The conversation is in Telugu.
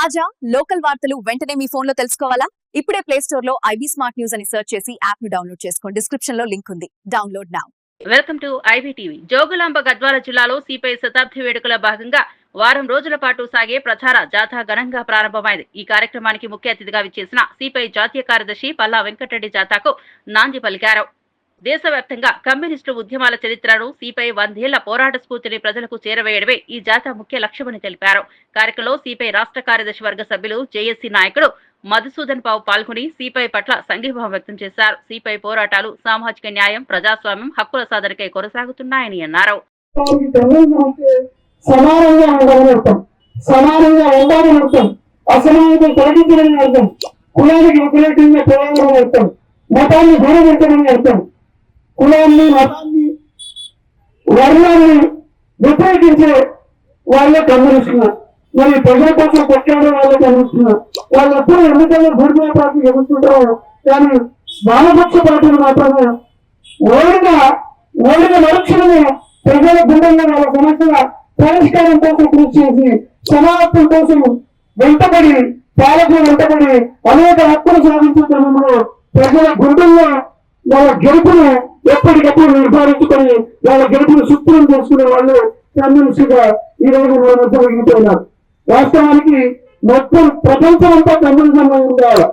తాజా లోకల్ వార్తలు వెంటనే మీ ఫోన్ లో తెలుసుకోవాలా? ఇప్పుడే ప్లే స్టోర్ లో ఐబీ స్మార్ట్ న్యూస్ అని సెర్చ్ చేసి యాప్ ను డౌన్లోడ్ చేసుకోండి. డిస్క్రిప్షన్ లో లింక్ ఉంది. Download now. Welcome to IB TV. Jogulamba Gadwal జిల్లాలో సిపిఐ శతాబ్ది వేడుకల భాగంగా వారం రోజుల పాటు సాగే ప్రచార జాథా ఘనంగా ప్రారంభమైంది. ఈ కార్యక్రమానికి ముఖ్య అతిథిగా విచ్చేసిన సిపిఐ జాతీయ కార్యదర్శి పల్లా వెంకటరెడ్డి జాథాకు నాంది పలికారు. దేశవ్యాప్తంగా కమ్యూనిస్టు ఉద్యమాల చరిత్రను సిపిఐ 100 ఏళ్ల పోరాట స్ఫూర్తిని ప్రజలకు చేరవేయడమే ఈ జాథా ముఖ్య లక్ష్యమని తెలిపారు. కార్యక్రమంలో సిపిఐ రాష్ట్ర కార్యదర్శి వర్గ సభ్యులు జేఎస్సీ నాయకుడు మధుసూదన్ బాబు పాల్గొని సిపిఐ పట్ల సంఘీభావం వ్యక్తం చేశారు. సిపిఐ పోరాటాలు సామాజిక న్యాయం, ప్రజాస్వామ్యం, హక్కుల సాధనకై కొనసాగుతున్నాయని అన్నారు. కులాన్ని మతాన్ని వర్ణాన్ని వ్యతిరేకించే వాళ్ళే కమ్యూనిస్టులు, మరి ప్రజల కోసం కొట్లాడే వాళ్ళే కమ్యూనిస్టులు. వాళ్ళు ఎప్పుడు ఎన్నికల్లో భూమియా పార్టీ ఎదుర్కొంటారో కానీ వామపక్ష పార్టీలు మాత్రమే ఓడిన మరుక్షణమే ప్రజల గుండెల్లో వాళ్ళ సమస్యల పరిష్కారం కోసం కృషి చేసి సమానత్వం కోసం వెంటబడి పాలకులు వెంటబడి అనేక హక్కులు సాధించే క్రమంలో ప్రజల గుండెల్లో వాళ్ళ గెలుపును ఎప్పటికప్పుడు నిర్ధారించుకొని వాళ్ళ గెలుపును సుప్రీం చేసుకునే వాళ్ళు కమ్యూనిస్టుగా ఈ రోజు మన మధ్య మిగిలిపోయినారు. వాస్తవానికి మొత్తం ప్రపంచం అంతా కమ్యూనిజం ఉండాలి.